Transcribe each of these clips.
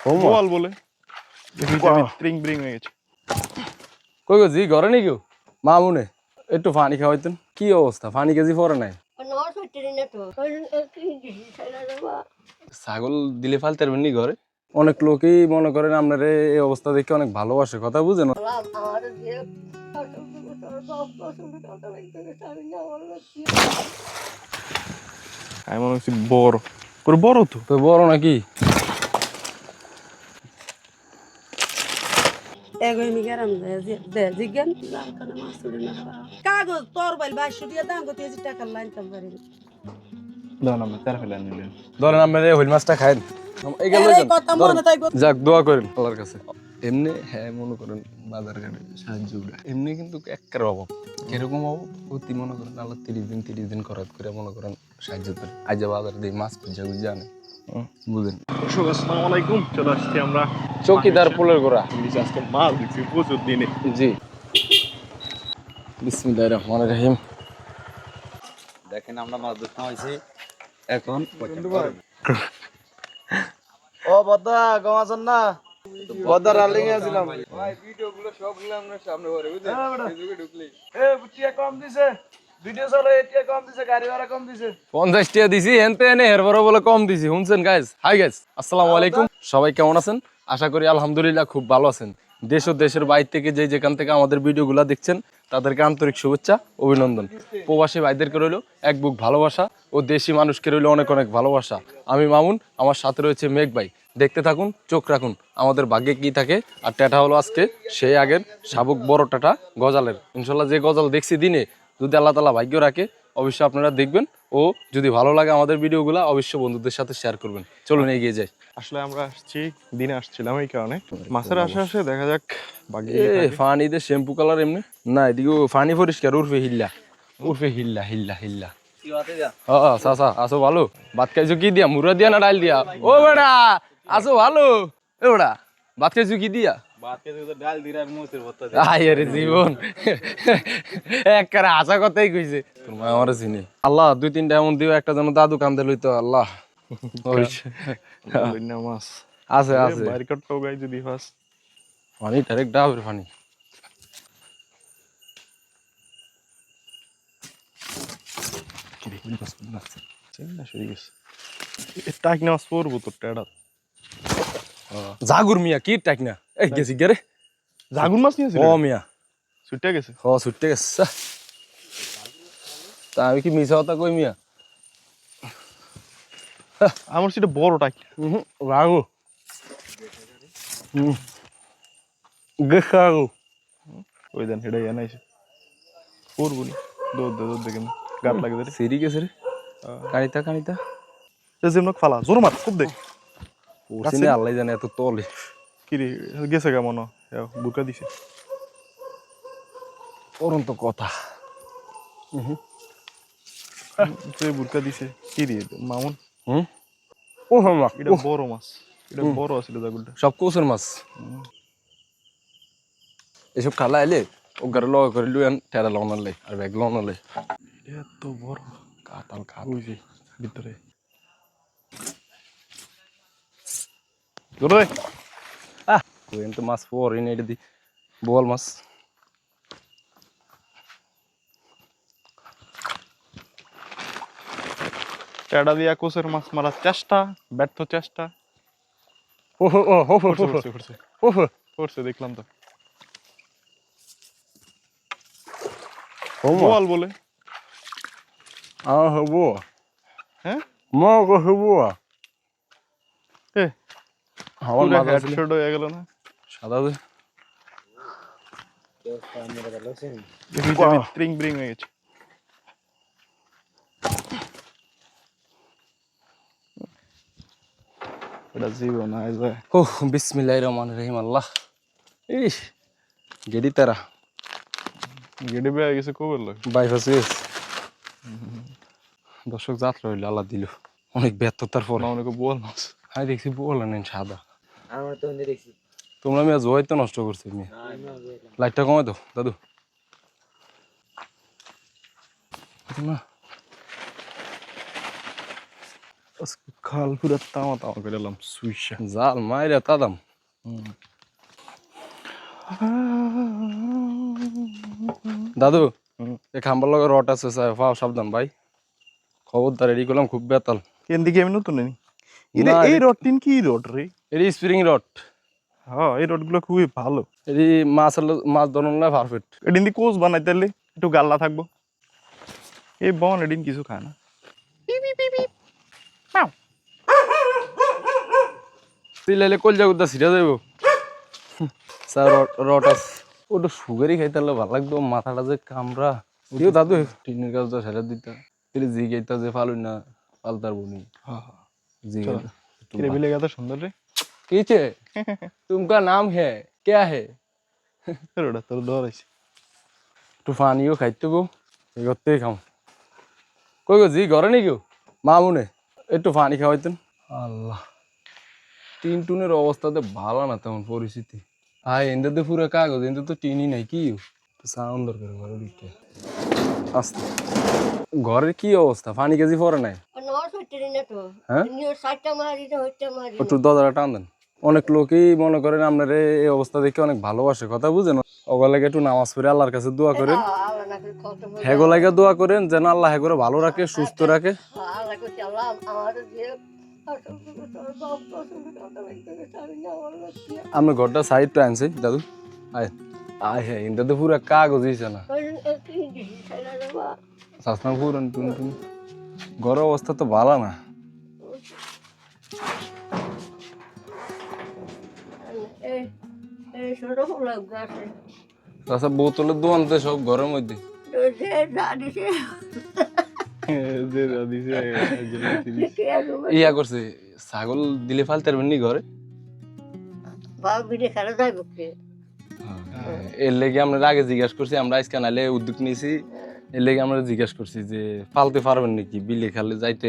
বল বলে ট্রিং ব্রিং হয়ে গেছে। কই গো জি ঘরে নেই কেউ? মামুনে একটু পানি খাওয়াইতেন। কি অবস্থা, পানি কেজি পরে নাই? ছাগল দিলে ফালতে পারবেন নি ঘরে? অনেক লোকই মনে করেন আপনার এই অবস্থা দেখে অনেক ভালোবাসে, কথা বুঝেন? আমি মনে হচ্ছে বড় করে, বড় তো তো বড় নাকি? কাগজ তোর বাইল 2200 টাকা দাম কত টাকা লাইন কাম পারি দাও না তেরা ফেলে নিলেন। ধরেন আপনার এই হইল মাছটা খাইন, এই গেল যাক দোয়া করেন আল্লাহর কাছে। এমনি হ্যাঁ মনে করেন বাজার ঘাটে সাহায্য করে এমনি কিন্তু একের অভাব। কিরকম অভাব? প্রতি মনে করেন আল্লাহ 30 দিন করাত করে মনে করেন সাহায্য করে। আজ বাজার দিয়ে মাছ খুঁজা খুঁজে আনে, বুঝেন? আসসালামু আলাইকুম, চলে আসছি আমরা চৌকিদার পোলের গোড়া। আজকে মাছ দিচ্ছি প্রচুর দিনে। জি বিসমিল্লাহির রহমানির রহিম। দেখেন আমরা মাছ ধরতে হয়েছি এখন। ও বদা গম আছেন না? বদা রালিং এ ছিলাম। ভাই ভিডিও গুলো সব নিলাম না সামনে ঘরে, বুঝছেন? ফেসবুকে ঢুকলি এ টিয়া কম দিছে, ভিডিও চলে টিয়া কম দিছে, গাড়ি ভাড়া কম দিছে। 50 টাকা দিছি, এনতে এনে এরপরে বলে কম দিছি। শুনছেন গাইস? হাই গাইস, আসসালামু আলাইকুম। সবাই কেমন আছেন? আশা করি আলহামদুলিল্লাহ খুব ভালো আছেন। দেশ ও দেশের বাইরে থেকে যেখান থেকে আমাদের ভিডিওগুলো দেখছেন তাদেরকে আন্তরিক শুভেচ্ছা, অভিনন্দন। প্রবাসী ভাইদেরকে রইল এক বুক ভালোবাসা ও দেশি মানুষকে রইল অনেক অনেক ভালোবাসা। আমি মামুন, আমার সাথে রয়েছে মেঘ ভাই। দেখতে থাকুন, চোখ রাখুন, আমাদের ভাগ্যে কি থাকে। আর টাটা হলো আজকে সেই আগের শাবুক বড় টাটা গজালের। ইনশাল্লাহ যে গজাল দেখছি দিনে, যদি আল্লাহ তাআলা ভাগ্য রাখে অবশ্যই আপনারা দেখবেন। ও যদি ভালো লাগে আমাদের ভিডিওগুলো অবশ্যই বন্ধুদের সাথে শেয়ার করবেন। চলুন এগিয়ে যাই। আসলে আমরা আসছি দিনে আসছিলাম, এই কারণে মাছের আশে দেখা যাক বাকি। ফানিতে শ্যাম্পু কালার এমনি না, এদিকে ফানি পরিষ্কার। উর্ফে হিল্লা, উর্ফে হিল্লা হিল্লা হিল্লা। চাচা আসো ভালো? ভাত খাইছো কি দিয়া? মুড়া দিয়া না ডাল দিয়া? ও বেড়া আসো ভালো? এ বেড়া ভাত খাইছো কি দিয়া? আরে জীবন একবারে আশা কথাই কইছে। তোমার আমার চিনি আল্লাহ 2-3টা এমন দিও একটা যেন দাদু কান্দে লইতো আল্লাহ। মাছ আছে আছে বাইরকাটটাও গাই যদি ফার্স্ট পানি ডাইরেক্ট ডাবের পানি। টাইকনা মাছ পড়বো তোর টেডা। জাগুর মিয়া কি টাক না? এই গেছি গেরে জাগুর মাছ নিয়েছিল ও মিয়া, ছুটে গেছে। হ ছুটতে গেছে। তা আমি কি মিছা কথা কই মিয়া? আমার সেটা বড় টাইক। রাগু গেখাগু ওই দেন হেডা ইয়া নাইছে পড়বো নি। দৌড় দেখেন গাট লাগে ধরে সিরি গেছে রে। কানিতা কানিতা যেমন ফালা জোর মার খুব দেখ ওসিনে আল্লাহ জানে এত তলে কি রে গেছে কেমন বুকা দিছে অরন্ত কথা। যে বুরকা দিছে কি রে মামুন। ও মা এটা বড় মাছ, এটা বড় আছিল জাগুলটা। সব কোসের মাছ। এসব খালা এলে ও গাড়ি লগ করে লুয়ান টেরা লওনার লাই আর ব্যাগ লওনার লাই। এত বড় কাতাল কাত ওই যে ভিতরে ধরে তুই এনতে মাছ পর এনে এটা দি বোয়াল মাছ। টেডা দিয়া কোসের মাছ মারার চেষ্টা, ব্যর্থ চেষ্টা। ও ও ও করছে দেখলাম তো। ও বল বলে হবো হ্যাঁ মা গো হবো এ আমার মাছ আছে হেডশট হয়ে গেল না সাদা দে ট্রিং ব্রিং হয়ে গেছে। এটা জীবন আইজা ও বিসমিল্লাহির রহমানির রহিম। আল্লাহ ইস গেডি তারা গেডে বেয়ে গেছে কবে লোক বাইফাস গেছে। দর্শক যাত্রা হইলো আল্লাহ দিল অনেক ব্যর্থতার পর। না অনেক বল মাছ আমি দেখছি বল নেন সাদা। আমরা তো দেখছি তোমরা মিয়া জয় তো নষ্ট করছে মিয়া। লাইটটা কমাই দাও দাদু না। খাল পুরা তামা তামা করে এলাম সুইসা। জাল মাইরা তাদাম। দাদু এই খাম্বার লগে রড আছে পাও সাবধান ভাই, খবরদার এডি করলাম খুব বেতাল। কেন দিকে আমি নতুন নেই না, এই রড টিন কি রড রে? এডি স্প্রিং রড, হ্যাঁ এই রড গুলো খুবই ভালো। এডি মাছ ধরলে পারফেক্ট। এদিন দিয়ে কোচ বানাইতে পারলে একটু গাল্লা থাকবো। এই বন এদিন কিছু খায় না। লাইলে কল যাবো সিটা যাইব স্যার। রড আছে ওটা সুগারই খাইতে ভালো লাগতো, মাথাটা যে কামড়া। দিও দাদু টিনের কাজটা সেটা দিতা এটা জি গাইতা যে ফালুই না পালতার বনি জি কিরে বিলে গাতা সুন্দর রে। কিছে तुमका नाम है क्या है? ওটা তোর দর আছে। একটু পানিও খাইতে গো এগোতেই খাও। কই গো জি ঘরে নেই কেউ? মামুনে একটু পানি খাওয়াইতেন। আল্লাহ টিন টুনের অবস্থাতে ভালো না তেমন পরিস্থিতি। এদের পুরো কাগজ, এদের তো টিনই নাই। কি সাউন্ড দরকার ঘরের দিকে আস্তে। ঘরের কি অবস্থা? পানি কেজি পরে নাই? হ্যাঁ একটু দরজাটা টান দেন। অনেক লোকই মনে করেন আপনার এই অবস্থা দেখে অনেক ভালোবাসে, কথা বুঝেন। ওগুলাকে একটু নামাজ পড়ে আল্লাহর কাছে দোয়া করেন, হেগোলাকে দোয়া করেন যেন আল্লাহ হেগোরে ভালো রাখে, সুস্থ রাখে। আমি ঘরটা সাইড তো আনছি দাদু। আয় আয় হ্যাঁ ইন্টাতে পুরো কাগজ হয়েছে না সাসনা পুরন টুন টুন। ঘরের অবস্থা তো ভালো না। আচ্ছা বোতলের দোকানতে সব ঘরের মধ্যে ইয়া করছে। ছাগল দিলে ফালতে পারবেন নি ঘরে? এর লেগে আমরা আগে জিজ্ঞাসা করছি, আমরা আজকে নাইলে উদ্যোগ নিয়েছি। এর লেগে আমরা জিজ্ঞাসা করছি যে ফালতে পারবেন নাকি, বিলে খালে যাইতে।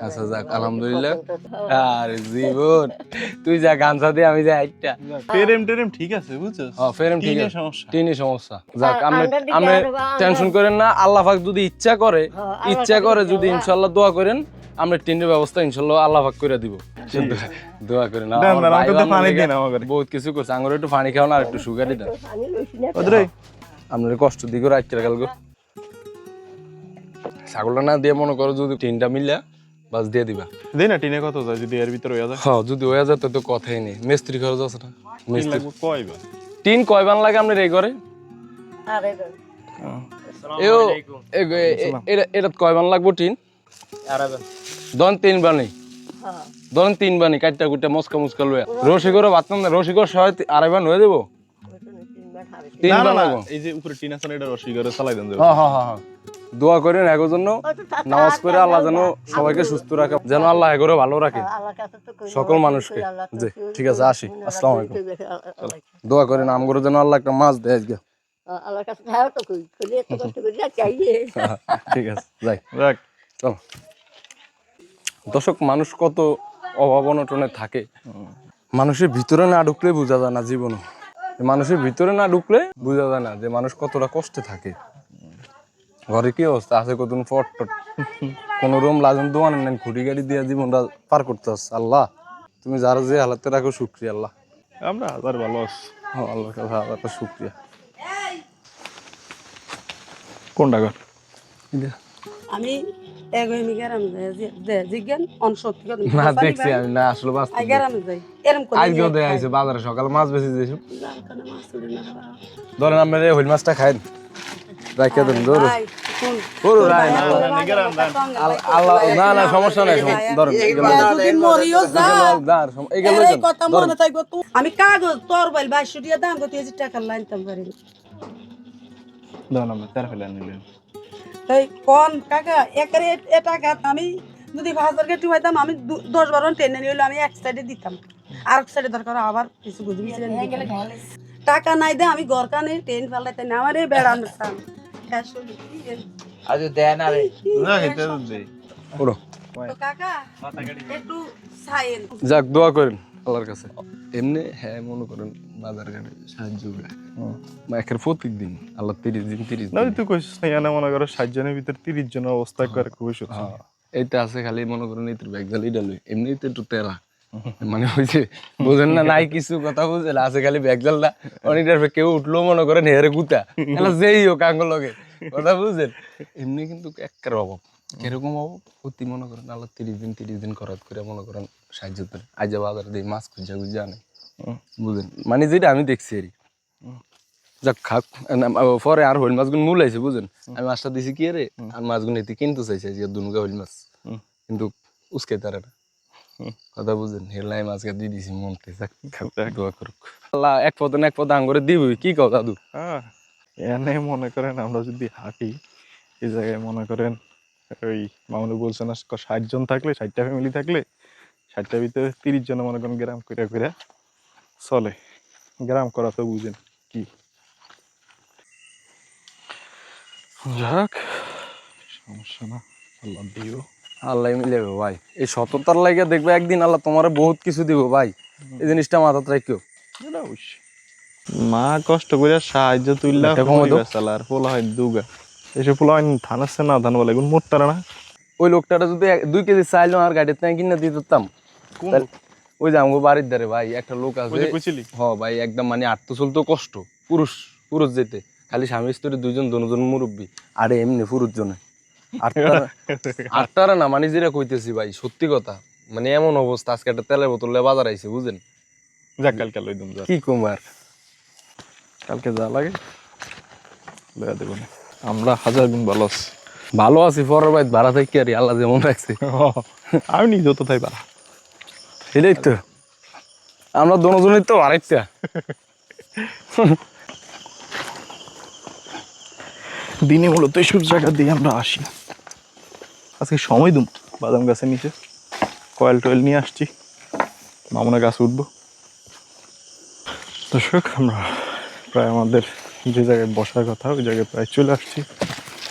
আচ্ছা যাক আলহামদুলিল্লাহ। আরে জীবন তুই যা গামছা দিয়ে আমি যাই একটা ফেরেম টেরেম ঠিক আছে বুঝছো? হ্যাঁ ফেরেম ঠিক আছে, সমস্যা টিনি সমস্যা। যাক আপনি টেনশন করেন না, আল্লাহ পাক যদি ইচ্ছা করে যদি ইনশাআল্লাহ দোয়া করেন আমরা টিনের ব্যবস্থা ইনশাআল্লাহ আল্লাহ পাক করে দিব। দোয়া করেন। বহুত কিছু করছে, আঙুরে একটু পানি খাও না আর একটু সুগার দিন। আপনার কষ্ট দিকে রাখতে গেল গো। ছাগলটা না দিয়ে মনে করো যদি টিনটা মিললে বাস দিয়ে দিবা। দেই না টিনে কত যায় যদি এর ভিতরে হয়ে যায়? হ্যাঁ যদি হয়ে যায় তো কথাই নেই। মিস্ত্রি খরচ আছে না? মিস্ত্রি কয়বার টিন কয়বার লাগে আপনার এই ঘরে? এটা কয়বার লাগবো টিন? ধরেন 3 বানি, ধরেন 3 বানি কাটটা কুটটা মস্কা মুস্কা লইয়া রসি করে বাতন না, রসি করে 2.5 বার হয়ে দেবো। 3 বার লাগবো। এই যে উপরে টিন আছে এটা রসি করে চালাই দেন। হ্যাঁ দোয়া করেন এগোর জন্য, নামাজ করে আল্লাহ যেন সবাইকে সুস্থ রাখে, যেন আল্লাহ এগোরে ভালো রাখে সকল মানুষকে। জি ঠিক আছে আসি, আসসালামু আলাইকুম। দোয়া করেন আমগরে যেন আল্লাহ একটা মাছ দেয় আজকে। ঠিক আছে যাই চলো। দর্শক মানুষ কত অভাব অনটনে থাকে, মানুষের ভিতরে না ঢুকলে বোঝা যায় না জীবন। মানুষের ভিতরে না ঢুকলে বোঝা যায় না যে মানুষ কতটা কষ্টে থাকে। ঘরে কি অবস্থা আছে কতদিন ফট কোন রুম লাজন দোয়ান নেন, খুঁটি গাড়ি দিয়ে জীবনটা পার করতে হচ্ছে। আল্লাহ তুমি যারা যে হালাতে রাখো শুক্রিয়া আল্লাহ। আমরা হাজার ভালো আছি। আল্লাহ হাজার শুক্রিয়া। কোনটা ঘর? আমি এগোইমি গেরাম জিজ্ঞান অনসত্য না দেখছি আমি না আসলে বাস্তব গেরাম যাই এরম করে আজকেও দেয়া হয়েছে বাজারে সকালে মাছ বেশি দিয়েছি। ধরেন আপনার এই হইল মাছটা খাইন রাখিয়া দেন। ধরো আল্লাহ না না সমস্যা নাই, ধরেন আমি কাগজ তোর বল 2200 টাকা দাম কত টাকা লাইনতাম পারি কোন কাকা একারে এ টাকা আমি যদি 5000 কেটে পাইতাম আমি 10-12 টেনে নিলে আমি এক সাইডে দিতাম, আর এক সাইডে দরকার আবার কিছু বুঝিয়েছিলেন টাকা নাই দে আমি ঘর কানে টেন ফেলাইতে না আমার এই বেড়ান যাক দোয়া করেন আল্লাহর কাছে। এমনি হ্যাঁ মনে করেন বাজার ঘাটে সাহায্য করে একের প্রত্যেক দিন আল্লাহ 30 দিন 30 দিন তুই কইছিস না মনে করো 60 জনের ভিতরে 30 জনের অবস্থা করে খুবই সুন্দর। এইটা আছে খালি মনে করেন এই ব্যাগজাল এটা লই এমনিতে একটু তেরা মানে হইছে বুঝেন না নাই কিছু কথা বুঝেন আছে খালি ব্যাগজালটা অনেকটার কেউ উঠলো মনে করেন হেরে গুতা এলা যেই হোক আঙ্গুল লগে কথা বুঝেন এমনি কিন্তু একের অভাব কিরকম অভাব প্রতি মনে করেন আল্লাহ 30 দিন করাত করে মনে করেন সাহায্য করে আজ বাজার দিয়ে মাছ খুঁজা খুঁজা আনে বুঝেন মানে যেটা আমি দেখছি আর যাক খাক পরে আর হইল মাছগুলো মূল আইছে বুঝেন আমি মাছটা দিছি কি রে আর মাছগুলো এতে কিনতে চাইছে যে দুনুকা হইল মাছ কিন্তু উস্কে তারা না কথা বুঝেন হেলাই মাছকে দিয়ে দিছি মনতে দোয়া করুক আল্লাহ এক পদ আঙ্গুরে দিবই কি কও দাদু হ্যাঁ এনে মনে করেন আমরা যদি হাঁটি এই জায়গায় মনে করেন ওই মামুনি বলছে না 60 জন থাকলে 60টা ফ্যামিলি থাকলে 60টার ভিতরে 30 জন মনে করেন গ্রাম করে চলে গ্রাম করা তো বুঝেন কি যাক সমস্যা না আল্লাহ দিও আল্লাহ মিলেবে ভাই এই সততার লাগে দেখবে একদিন আল্লাহ তোমার বহুত কিছু দিব ভাই এই জিনিসটা মাথাতে রাখিও এটা অবশ্যই মা কষ্ট করে সাহায্য তুললা আর পোলা হয় দুগা এসে পোলা হয় থানাচ্ছে না ধান বলে এগুলো মোটতারা না ওই লোকটাটা যদি 2 কেজি চাইল আর গাড়িতে না কিনে দিয়ে দিতাম ওই যে আমাকে বাড়ির ধারে ভাই একটা লোক আছে হ ভাই একদম মানে আটতো চলতো কষ্ট পুরুষ যেতে খালি স্বামী স্ত্রী দুজন মুরব্বী আরে এমনি পুরুষ জনে আটটারা না মানে যেটা কইতেছি ভাই সত্যি কথা মানে এমন অবস্থা আজকে একটা তেলের বোতলে বাজার আইছে বুঝেন যাক কালকে লই দুম কি কুমার কালকে যা লাগে লয়া দেব না আমরা 1000 গুণ ভালো আছি পরের ভাই ভাড়া থেকে আর আল্লাহ যেমন রাখছে আমি নিজে তো তাই পারা এটাই তো আমরা দুজনেই তো আরেকটা দিনে মূলত এইসব জায়গা দিয়ে আমরা আসি আজকে সময় দুম বাদাম গাছের নিচে কয়েল টয়েল নিয়ে আসছি মামুনা গাছ উঠবো দর্শক আমরা প্রায় আমাদের যে জায়গায় বসার কথা ওই জায়গায় প্রায় চলে আসছি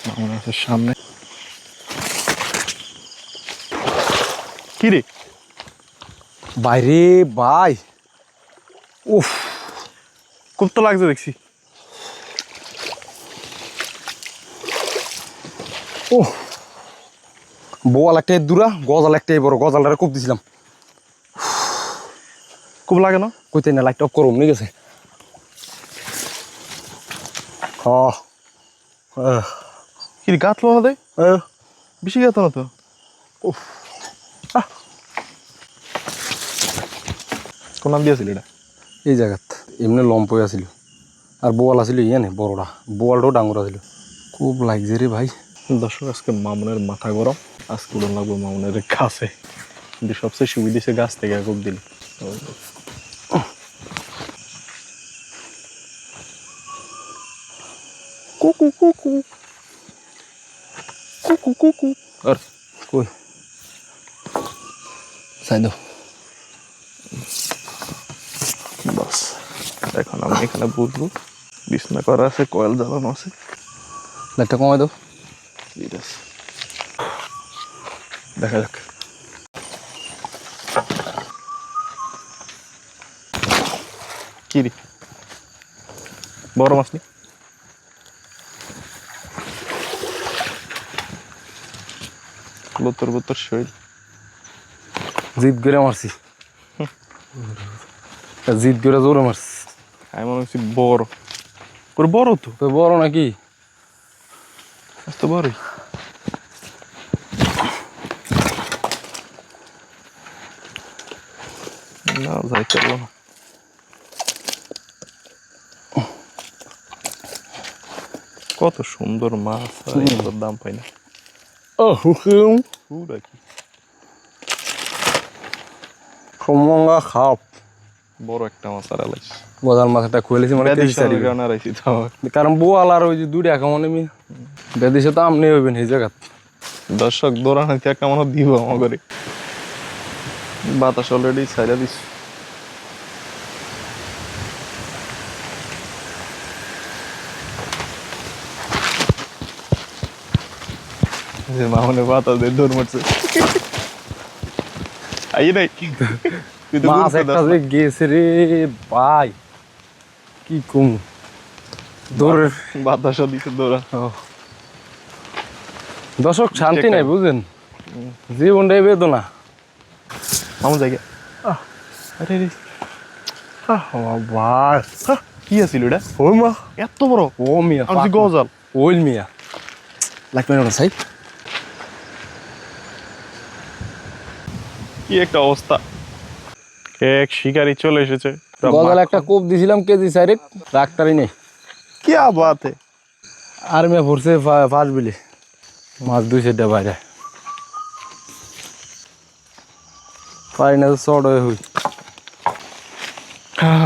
মামুনা গাছের সামনে কি রে বাইরে ভাই উফ খুব তো লাগছে দেখছি ও বোয়াল একটাই দূরা গজাল একটাই বড় গজালটা খুব দিছিলাম খুব লাগে না কইতে না লাইট অফ করো নিয়ে গেছে কি গাঁথলো না দেয় বেশি গাঁথো না তো কোন নাম দিয়েছিল এটা এই জায়গাত এমনি লম্পই আছিল আর বোয়াল আছিল ইয়ানে বড়টা বোয়ালটাও ডাঙর আছিল খুব লাগছে রে ভাই দর্শক আজকে মামুনের মাথা গরম আজকে উড়ন লাগবো মামুনের গাছে কিন্তু সবচেয়ে সুবিধা সে গাছ থেকে খুব দিল কুকু কুকু কুকু কুকু আর কই সাই দাও বাস এখন আমি এখানে বসবো বিছনা করা আছে কয়েল জ্বালানো আছে লাইটটা কমাই দাও ঠিক আছে দেখা যাক কি রে বড় মাছ নি বতর শরীর জিদ করে মারছি জিদ করে জোরে মারছি আমি মনে হচ্ছে বড় করে বড় তো তো বড় নাকি তো বড়ই না যাইতে পারবো না কত সুন্দর মাছ এগুলোর দাম পাই না ও হুকুম পুরা কি কমঙ্গা খাপ বড় একটা মাছ আর আলাইস গজাল মাছটা খুলেছি মানে কারণ বোয়াল আর ওই যে দুটো এখন মানে বেদিসে তো আমনি হইবেন এই জায়গা দর্শক দৌড়ানো কেমন দিব আমার করে বাতাস অলরেডি ছাইড়া দিস মামনে বাতাস দিয়ে দৌড় মারছে আই নাই মাছ একটা যে গেছে রে ভাই কি কম দৌড়ের বাতাস দিছে দৌড়া দর্শক শান্তি নাই বুঝেন জীবনটাই বেদনা। মামু জায়গা আরে রে বাবা কি আছিল এটা ওই মা, এত বড় ও মিয়া আর যে গজাল ওইল মিয়া লাগবে না সাই। কি একটা অবস্থা এক শিকারি চলে এসেছে গজাল একটা কোপ দিছিলাম কেজি সাইরে রাখতারই নেই। কি বাত হে আর মিয়া ভরছে ফাঁস বিলি মাছ 2-4টা বাইরে পারি না, চড় হয়ে হই।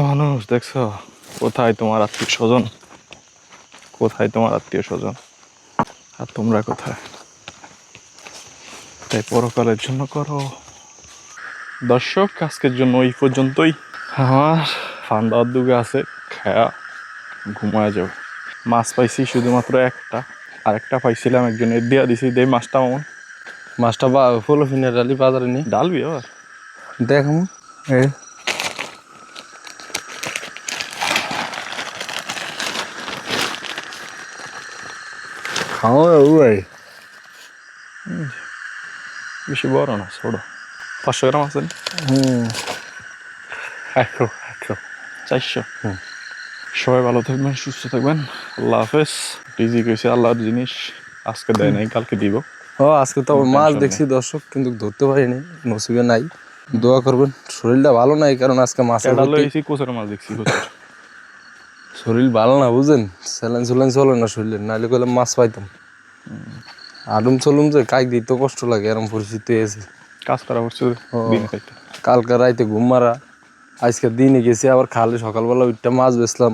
মানুষ দেখছো কোথায় তোমার আত্মীয় স্বজন, কোথায় তোমার আত্মীয় স্বজন, আর তোমরা কোথায়? তাই পরকালের জন্য করো। দর্শক আজকের জন্য এই পর্যন্তই। আমার ফান্দা দুগে আছে, খায়া ঘুমায় যাও। মাছ পাইছি শুধুমাত্র একটা, আরেকটা পাইছিলাম একজনের দিয়া দিছি, দেই মাছটা আমার মাছটা ফুল ফিনের ডালি বাজারে নি ডালবি আবার দেখাম। খাও ভাই, বেশি বড় না, ছোট 500 গ্রাম আছে, 400। সবাই ভালো থাকবেন, সুস্থ থাকবেন, আল্লাহ হাফেজ। রিজিক হয়েছে আল্লাহর জিনিস, আজকে দেয় নাই কালকে দিব। ও আজকে তো মাছ দেখছি দর্শক, কিন্তু ধরতে পারিনি, নসিবে নাই। দোয়া করবেন, শরীরটা ভালো নাই কারণ আজকে মাছের লইছি কোচের মাছ দেখছি কোচের। শরীর ভালো না বুঝেন, স্যালাইন স্যালাইন চলে না শরীরে, নাহলে কইলে মাছ পাইতাম। আডুম চলুম যে কাইক দিতে কষ্ট লাগে, এরকম পরিস্থিতি হয়েছে। কাজ করা হচ্ছে দিনে খাইতে। কালকে রাইতে ঘুম মারা, আজকে দিনে গেছি আবার খালে, সকালবেলা উঠটা মাছ বেচলাম,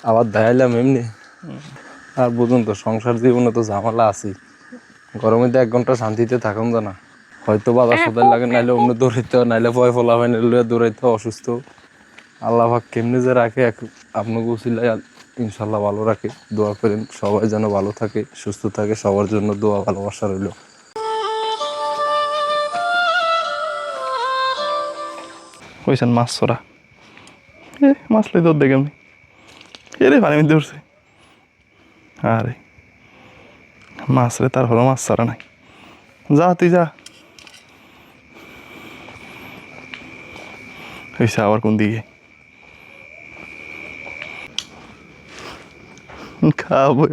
আবার দেখাইলাম এমনি। আর বুঝুন তো সংসার জীবনে তো ঝামেলা আছেই, গরমে তো 1 ঘন্টা শান্তিতে থাকুন জানা, হয়তো বাজার সদাই লাগে, নাইলে অন্য দৌড়াইতে হয়, নাইলে পয় ফলা হয়, নাইলে দৌড়াইতে হয় অসুস্থ। আল্লাহ পাক কেমনি যে রাখে আপনাকে উচিলায় ইনশাল্লাহ ভালো রাখে। দোয়া করেন সবাই যেন ভালো থাকে, সুস্থ থাকে, সবার জন্য দোয়া ভালোবাসা রইল। হয়েছেন মাছ ছড়া, মাছ লাই তোর দেখে আমি এরে পানি মধ্যে উঠছে। আরে মাছ রে, তার হলো মাছ ছাড়া নাই, যা তুই যা। হয়েছে আবার কোন দিকে খাওয়া বই